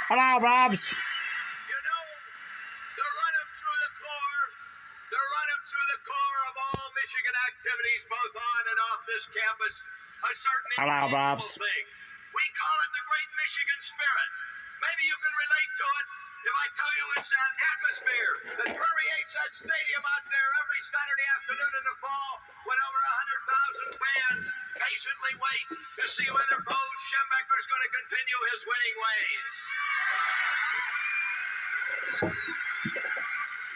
Hello, Robs. You know, they're running through the core. They're running through the core of all Michigan activities, both on and off this campus. A certain intangible thing. We call it the Great Michigan Spirit. Maybe you can relate to it if I tell you it's an atmosphere that permeates that stadium out there every Saturday afternoon in the fall when over 100,000 fans patiently wait to see whether Bo Schembechler's going to continue his winning ways.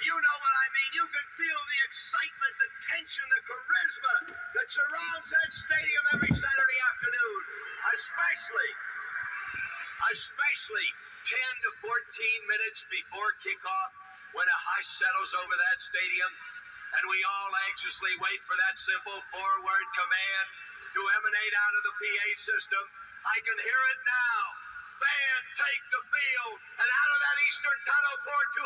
You know what I mean. You can feel the excitement, the tension, the charisma that surrounds that stadium every Saturday afternoon, especially 10 to 14 minutes before kickoff when a hush settles over that stadium and we all anxiously wait for that simple forward command to emanate out of the PA system. I can hear it now. Band take the field, and out of that eastern tunnel pour 215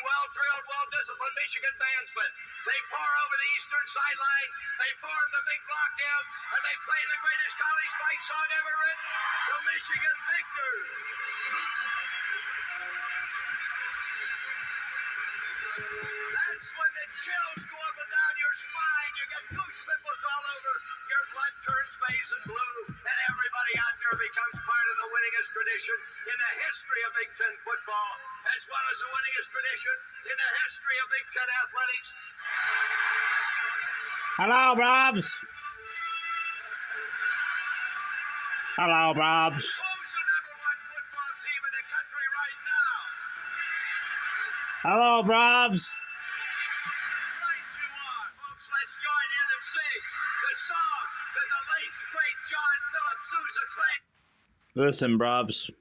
well-drilled, well-disciplined Michigan bandsmen. They pour over the eastern sideline, they form the big block M, and they play the greatest college fight song ever written, the Michigan Victors. That's when the chills go up and down your spine, you get goose pimples all over, your blood turns maize and blue, and everybody out there becomes part of the winningest tradition in the history of Big Ten football, as well as the winningest tradition in the history of Big Ten athletics. Hello, Robs. Hello, Robs. Who's the number one football team in the country right now? Hello, Robs. Right you are. Folks, let's join in and sing the song that the late, great John Philip Sousa claimed. Listen, Robs.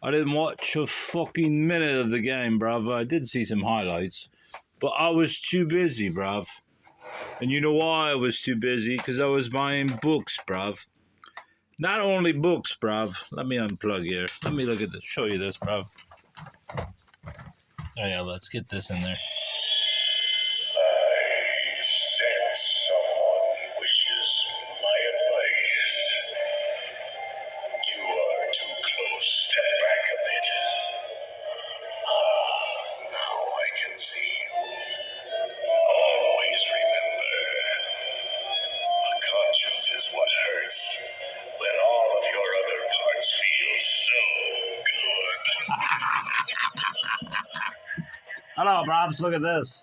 I didn't watch a fucking minute of the game, bruv. I did see some highlights, but I was too busy, bruv. And you know why I was too busy? Because I was buying books, bruv. Not only books, bruv. Let me unplug here. Let me look at this. Show you this, bruv. Oh yeah, let's get this in there. I sense someone wishes my advice. You are too close. Step back a bit. Now I can see you. Always remember, a conscience is what hurts when all of your other parts feel so good. Hello, Robs. Look at this.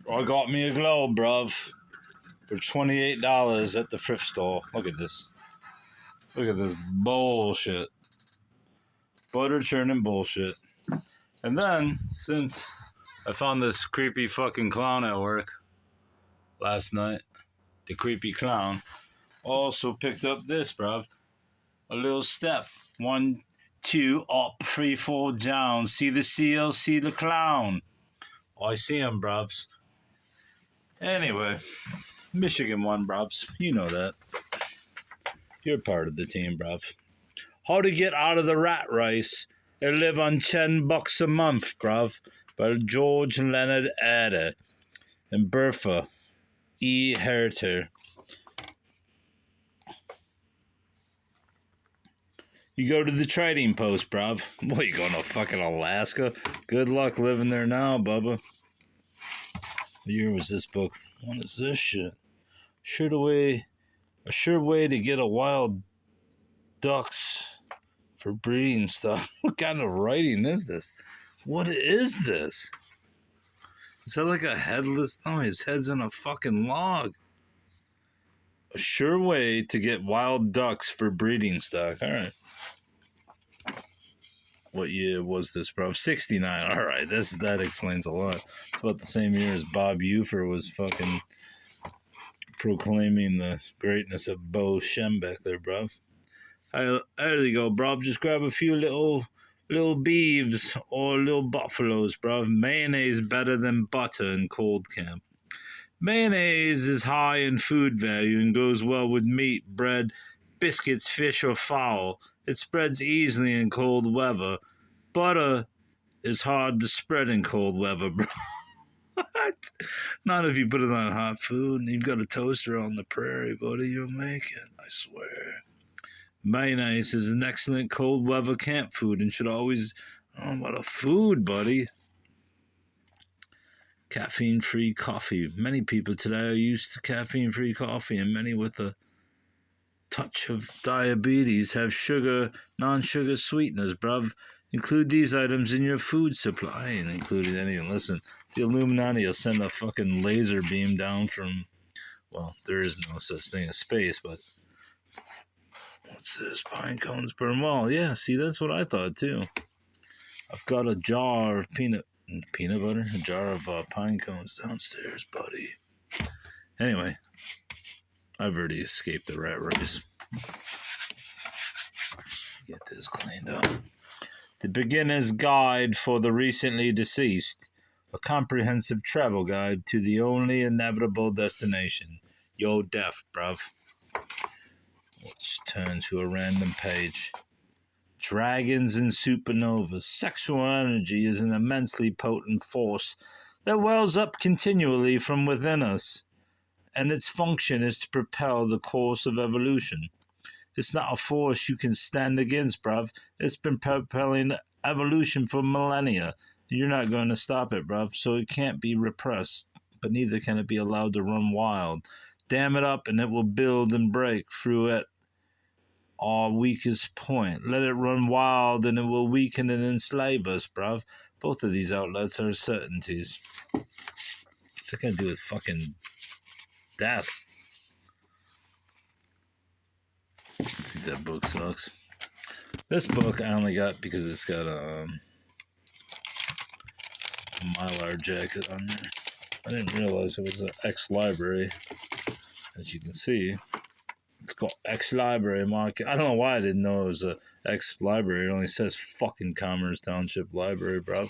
I got me a globe, bruv, for $28 at the thrift store. Look at this. Look at this bullshit. Butter churning bullshit. And then, since I found this creepy fucking clown at work last night, the creepy clown, also picked up this, bruv. A little step. 1, 2, up, 3, 4, down. See the seal, see the clown. Oh, I see him, bruvs. Anyway, Michigan won, bruvs. You know that. You're part of the team, bruv. How to Get Out of the Rat Race and Live on $10 a Month, bruv. By George Leonard Adair and Bertha E. Herter. You go to the Trading Post, bruv. What, you going to fucking Alaska? Good luck living there now, Bubba. What year was this book? What is this shit? A sure way to get a wild ducks for breeding stuff. What kind of writing is this? What is this? Is that like a headless? Oh, his head's in a fucking log. A sure way to get wild ducks for breeding stock. All right. What year was this, bro? 69. All right, that explains a lot. It's about the same year as Bob Ufer was fucking proclaiming the greatness of Bo Schembechler, bro. There you go, bro. Just grab a few little beeves or little buffaloes, bro. Mayonnaise better than butter in cold camp. Mayonnaise is high in food value and goes well with meat, bread, biscuits, fish, or fowl. It spreads easily in cold weather. Butter is hard to spread in cold weather, bro. What? Not if you put it on hot food and you've got a toaster on the prairie, buddy. You'll make it, I swear. Mayonnaise is an excellent cold weather camp food and should always... Oh, what a food, buddy. Caffeine-free coffee. Many people today are used to caffeine-free coffee, and many with a touch of diabetes have sugar, non-sugar sweeteners, bruv. Include these items in your food supply. I ain't including any. Listen, the Illuminati will send a fucking laser beam down from... Well, there is no such thing as space, but... What's this? Pine cones burn well. Yeah, see, that's what I thought, too. I've got a jar of peanut butter, a jar of pine cones downstairs, buddy. Anyway, I've already escaped the rat race. Get this cleaned up. The Beginner's Guide for the Recently Deceased. A comprehensive travel guide to the only inevitable destination. Your death, bruv. Let's turn to a random page. Dragons and supernovas. Sexual energy is an immensely potent force that wells up continually from within us, and its function is to propel the course of evolution. It's not a force you can stand against, bruv. It's been propelling evolution for millennia. You're not going to stop it, bruv, so it can't be repressed, but neither can it be allowed to run wild. Dam it up, and it will build and break through at our weakest point. Let it run wild, and it will weaken and enslave us, bruv. Both of these outlets are certainties. What's that got to do with fucking death? I think that book sucks. This book I only got because it's got a Mylar jacket on there. I didn't realize it was an ex-library. As you can see, it's called ex-library market. I don't know why I didn't know it was an ex-library. It only says fucking Commerce Township Library, bro.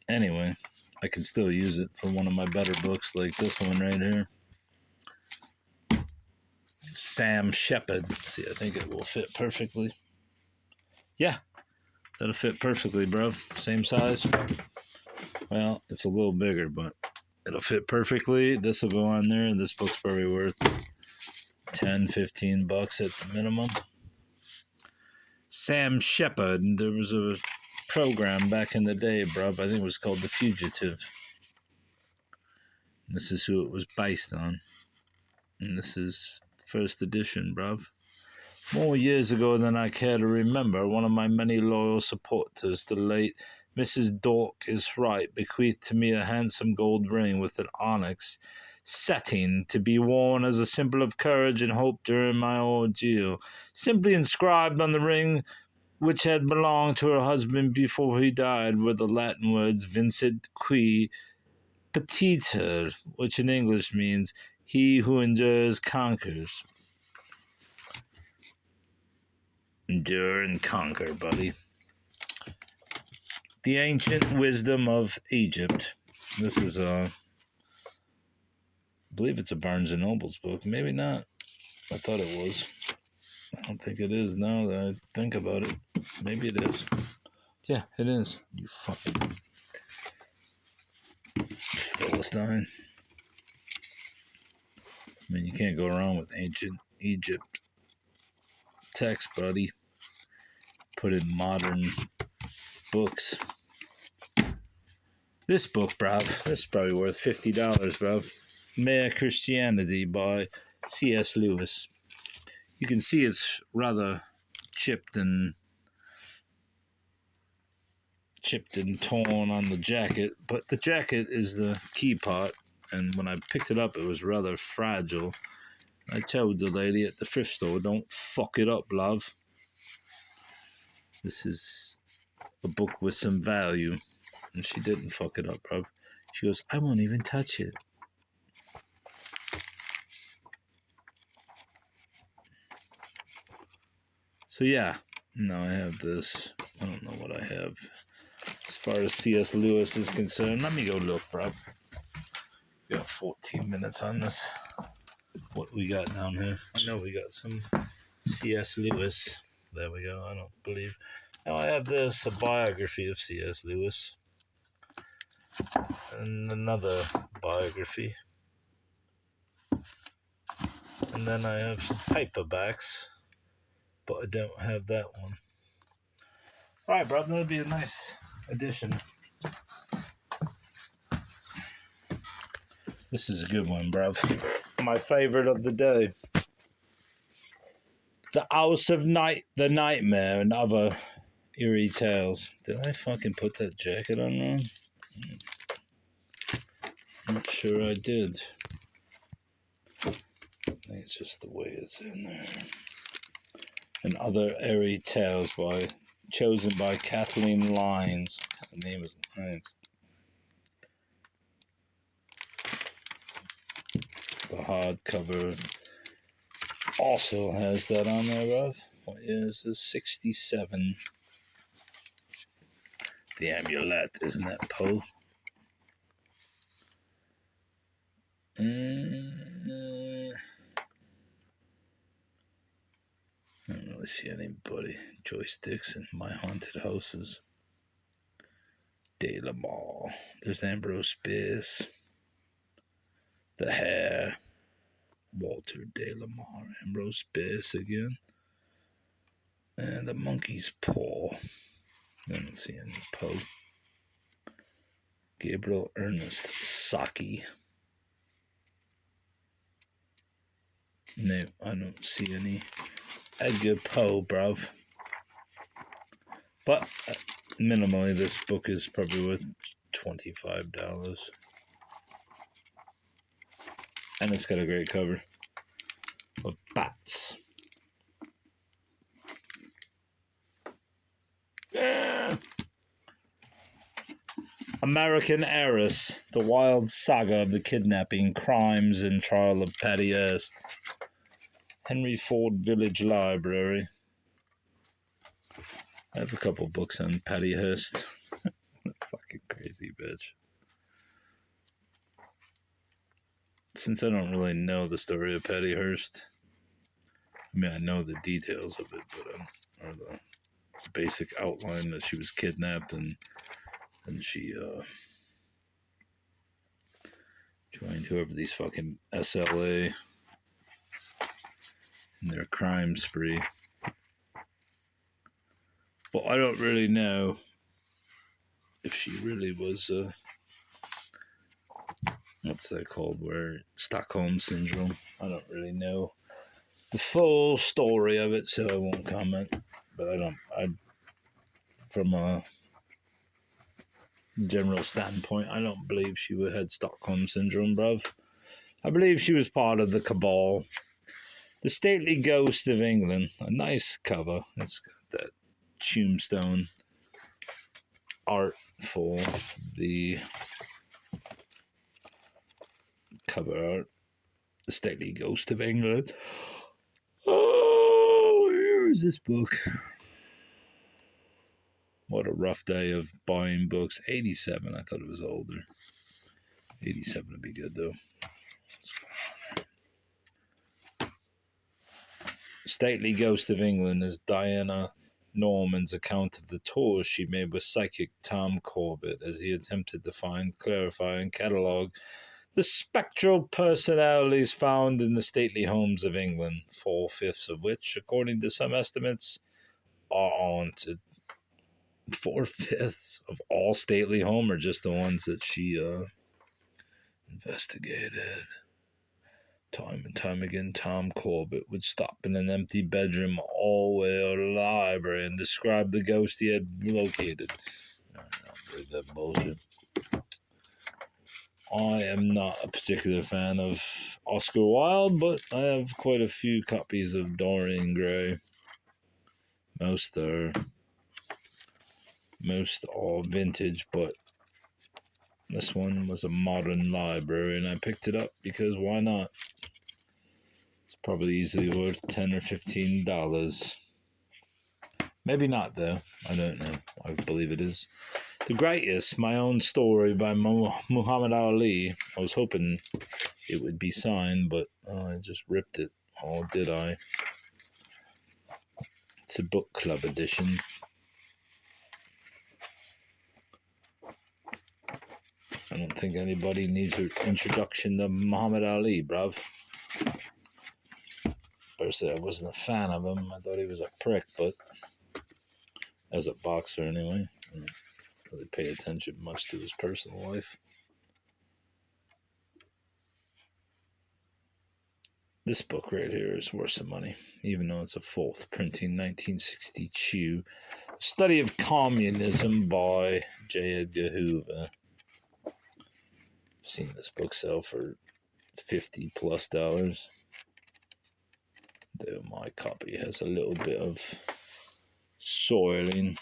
Anyway, I can still use it for one of my better books, like this one right here. Sam Shepard. See, I think it will fit perfectly. Yeah, that'll fit perfectly, bro. Same size. Well, it's a little bigger, but it'll fit perfectly. This will go on there, and this book's probably worth $10-15 at the minimum. Sam Shepard. There was a program back in the day, bro. I think it was called The Fugitive. This is who it was based on. And this is first edition, bruv. More years ago than I care to remember, one of my many loyal supporters, the late Mrs. Dorcas Wright, bequeathed to me a handsome gold ring with an onyx setting to be worn as a symbol of courage and hope during my ordeal. Simply inscribed on the ring, which had belonged to her husband before he died, were the Latin words Vincit qui petiter, which in English means he who endures conquers. Endure and conquer, buddy. The Ancient Wisdom of Egypt. This is I believe it's a Barnes & Noble's book. Maybe not. I thought it was. I don't think it is now that I think about it. Maybe it is. Yeah, it is. You fucking Philistine. I mean, you can't go wrong with ancient Egypt text, buddy. Put in modern books. This book, bruv, this is probably worth $50, bruv. Mere Christianity by C.S. Lewis. You can see it's rather chipped and torn on the jacket, but the jacket is the key part. And when I picked it up, it was rather fragile. I told the lady at the thrift store, don't fuck it up, love. This is a book with some value. And she didn't fuck it up, bro. She goes, I won't even touch it. So yeah, now I have this. I don't know what I have. As far as C.S. Lewis is concerned, let me go look, bro. We got 14 minutes on this. What we got down here? I know we got some C.S. Lewis. There we go. I don't believe. Now I have this, a biography of C.S. Lewis. And another biography. And then I have some paperbacks. but I don't have that one. All right, bro, that'll be a nice addition. This is a good one, bruv. My favorite of the day. The House of Night, The Nightmare, and Other Eerie Tales. Did I fucking put that jacket on wrong? I'm not sure I did. I think it's just the way it's in there. And Other Eerie Tales chosen by Kathleen Lyons. The name is Lyons. The hardcover also has that on there, bruv. What is this? 67. The Amulet, isn't that Poe? I don't really see anybody. Joyce Dixon, My Haunted Houses. De La Mall. There's Ambrose Bierce. The Hair. Walter de la Mare. Ambrose Bierce again. And The Monkey's Paw. I don't see any Poe. Gabriel Ernest Saki. No, I don't see any Edgar Poe, bruv. But minimally, this book is probably worth $25. And it's got a great cover of bats. Yeah. American Heiress, The Wild Saga of the Kidnapping, Crimes, and Trial of Patty Hearst. Henry Ford Village Library. I have a couple books on Patty Hearst. Fucking crazy bitch. Since I don't really know the story of Patty Hearst, I mean, I know the details of it, but or the basic outline that she was kidnapped and she joined whoever these fucking SLA in their crime spree. Well, I don't really know if she really was what's that called, where Stockholm Syndrome. I don't really know the full story of it, so I won't comment. But from a general standpoint, I don't believe she had Stockholm Syndrome, bruv. I believe she was part of the cabal. The Stately Ghost of England. A nice cover. It's got that tombstone art for the cover art. The Stately Ghost of England. Oh, here's this book. What a rough day of buying books. 87. I thought it was older. 87 would be good, though. Stately Ghost of England is Diana Norman's account of the tours she made with psychic Tom Corbett as he attempted to find, clarify, and catalogue the spectral personalities found in the stately homes of England, 4/5 of which, according to some estimates, are haunted. 4/5 of all stately homes, or just the ones that she investigated? Time and time again, Tom Corbett would stop in an empty bedroom, hallway, or library and describe the ghost he had located. I don't believe that bullshit. I am not a particular fan of Oscar Wilde, but I have quite a few copies of Dorian Gray. Most all vintage, but this one was a modern library, and I picked it up because why not? It's probably easily worth $10 or $15. Maybe not, though. I don't know. I believe it is. The Greatest, My Own Story by Muhammad Ali. I was hoping it would be signed, but I just ripped it. Oh, did I? It's a book club edition. I don't think anybody needs an introduction to Muhammad Ali, bruv. By Personally, I wasn't a fan of him. I thought he was a prick, but as a boxer anyway, I don't really pay attention much to his personal life. This book right here is worth some money, even though it's a fourth printing, 1962. Study of Communism by J. Edgar Hoover. I've seen this book sell for $50+ dollars. Though my copy has a little bit of soiling,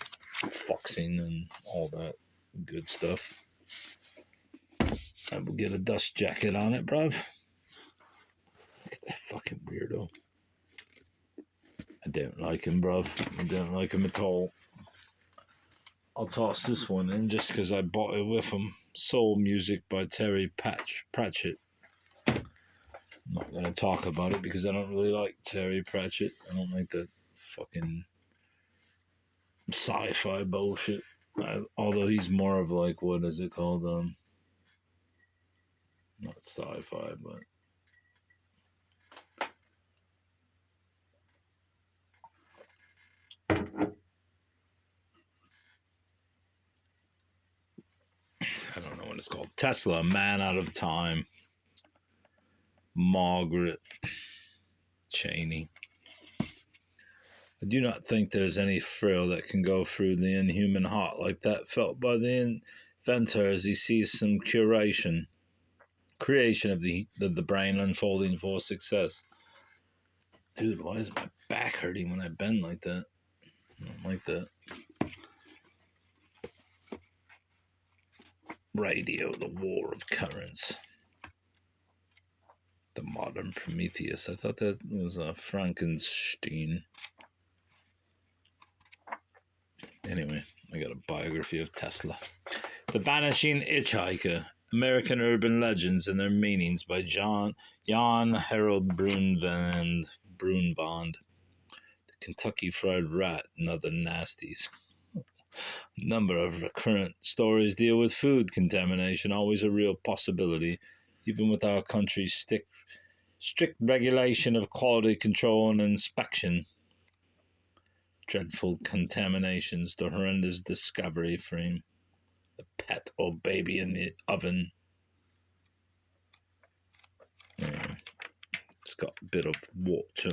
foxing, and all that good stuff. I will get a dust jacket on it, bruv. Look at that fucking weirdo. I don't like him, bruv. I don't like him at all. I'll toss this one in just because I bought it with him. Soul Music by Terry Pratchett. I'm not going to talk about it because I don't really like Terry Pratchett. I don't like that fucking sci-fi bullshit. Although he's more of like, what is it called? Not sci-fi, but I don't know what it's called. Tesla, Man Out of Time. Margaret Cheney. I do not think there's any thrill that can go through the inhuman heart like that felt by the inventor as he sees some creation of the brain unfolding for success. Dude, why is my back hurting when I bend like that? I don't like that. Radio, the War of Currents. The Modern Prometheus. I thought that was a Frankenstein. Anyway, I got a biography of Tesla. The Vanishing Hitchhiker. American Urban Legends and Their Meanings by Jan Harold Brunband. The Kentucky Fried Rat and Other Nasties. A number of recurrent stories deal with food contamination, always a real possibility, even with our country's strict regulation of quality control and inspection. Dreadful contaminations, the horrendous discovery frame, the pet or baby in the oven. Anyway, it's got a bit of water.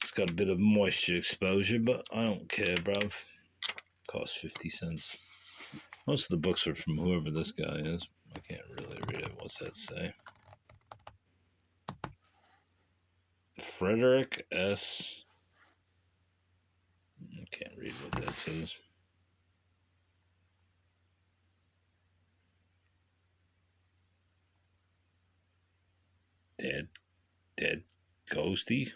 It's got a bit of moisture exposure, but I don't care, bruv. Cost 50 cents. Most of the books are from whoever this guy is. I can't really read it. What's that say? Frederick S. I can't read what that says. Dead ghosty?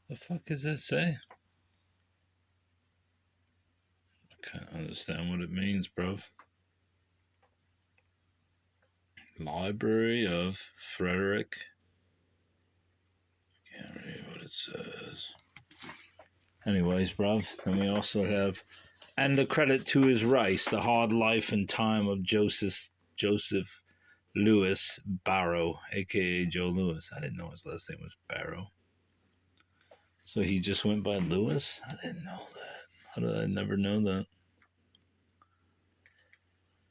The fuck does that say? I can't understand what it means, bro. Library of Frederick. I can't read what it says. Anyways, bruv, then we also have, and the credit to his rice, the hard life and time of Joseph Lewis Barrow, a.k.a. Joe Louis. I didn't know his last name was Barrow. So he just went by Lewis? I didn't know that. How did I never know that?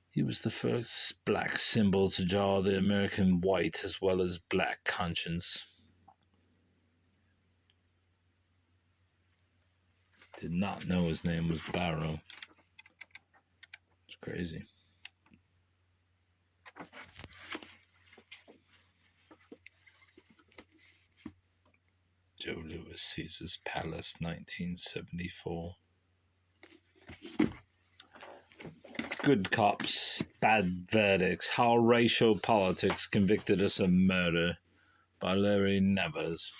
He was the first black symbol to draw the American white as well as black conscience. Did not know his name was Barrow. It's crazy. Joe Louis, Caesar's Palace, 1974. Good Cops, Bad Verdicts, How Racial Politics Convicted Us of Murder by Larry Nevers.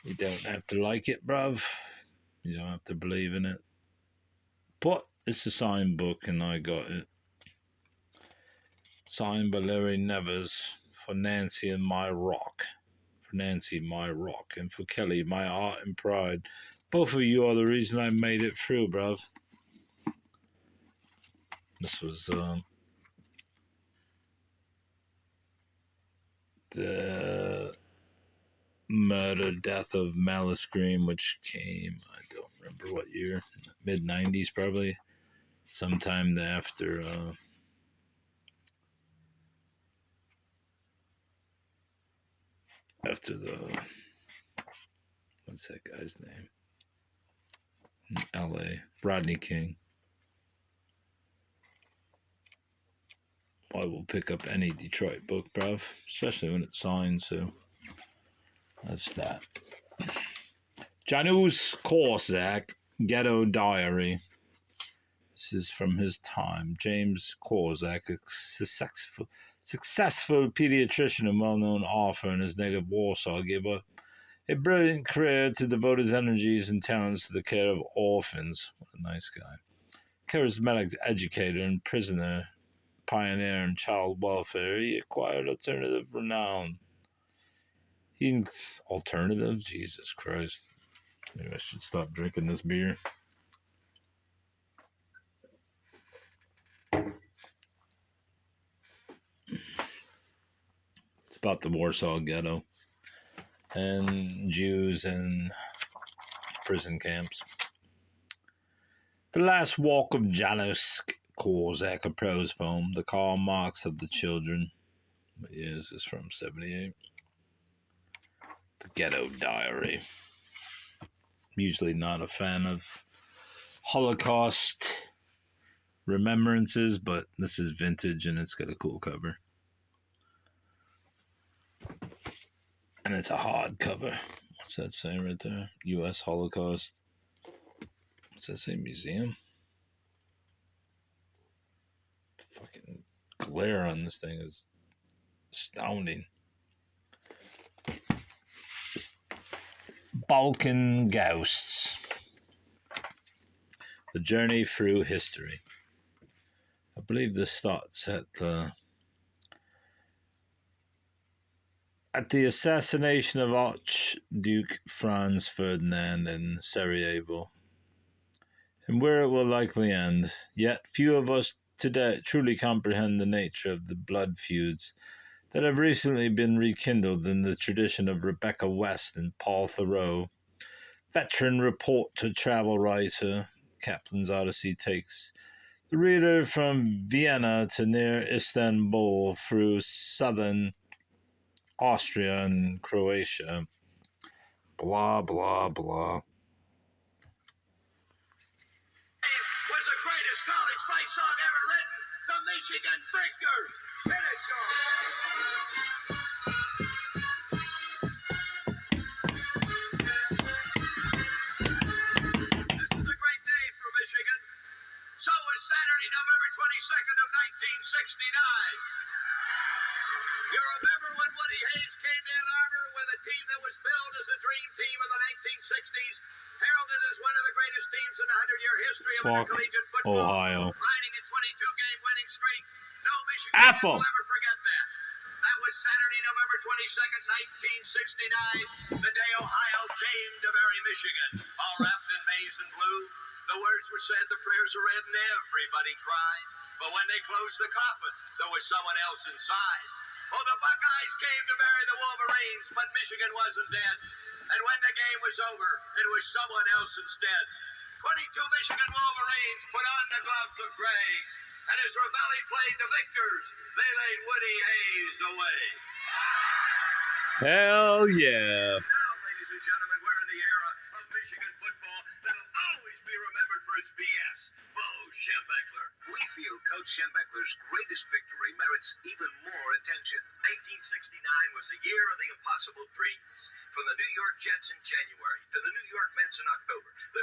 You don't have to like it, bruv. You don't have to believe in it. But it's a signed book and I got it. Signed by Larry Nevers for Nancy and My Rock. For Nancy, My Rock. And for Kelly, My Art and Pride. Both of you are the reason I made it through, bruv. This was the death of Malice Green, which came, I don't remember what year, mid-90s probably, sometime after the, what's that guy's name? In LA, Rodney King. I will pick up any Detroit book, bruv, especially when it's signed, so that's that. Janusz Korczak, Ghetto Diary. This is from his time. James Korczak, a successful pediatrician and well-known author in his native Warsaw, gave up a brilliant career to devote his energies and talents to the care of orphans. What a nice guy. Charismatic educator and prisoner, pioneer in child welfare, he acquired alternative renown. Alternative? Jesus Christ. Maybe I should stop drinking this beer. It's about the Warsaw Ghetto and Jews in prison camps. The Last Walk of Janusz Korczak, a prose poem, the Karl Marx of the Children. Yes, this is from 78. The Ghetto Diary. Usually not a fan of Holocaust remembrances, but this is vintage and it's got a cool cover. And it's a hard cover. What's that say right there? U.S. Holocaust. What's that say? Museum? The fucking glare on this thing is astounding. Balkan Ghosts. The Journey Through History. I believe this starts at the assassination of Archduke Franz Ferdinand in Sarajevo, and where it will likely end. Yet few of us today truly comprehend the nature of the blood feuds that have recently been rekindled in the tradition of Rebecca West and Paul Theroux. Veteran reporter, travel writer, Kaplan's Odyssey takes the reader from Vienna to near Istanbul through southern Austria and Croatia. Blah, blah, blah. Was the greatest college fight song ever written. The Michigan Victors. Finish This is a great day for Michigan. So was Saturday, November 22nd of 1969. You remember when Woody Hayes came to Ann Arbor with a team that was billed as a dream team of the 1960s, heralded as one of the greatest teams in the 100-year history of intercollegiate football, Ohio. riding a 22-game winning streak. No Michigan fan Apple. will ever forget that. That was Saturday, November 22nd, 1969, the day Ohio came to bury Michigan, all wrapped in maize and blue. The words were said, the prayers were read, and everybody cried. But when they closed the coffin, there was someone else inside. Oh, the Buckeyes came to bury the Wolverines, but Michigan wasn't dead. And when the game was over, it was someone else instead. 22 Michigan Wolverines put on the gloves of gray. And as Ravelli played the victors, they laid Woody Hayes away. Hell yeah. Now, ladies and gentlemen, we're in the era of Michigan football that'll always be remembered for its BS. Bo Schembechler. We feel Coach Schembechler's greatest victory merits even more attention. 1969 was the year of the impossible dreams. From the New York Jets in January to the New York Mets in October, the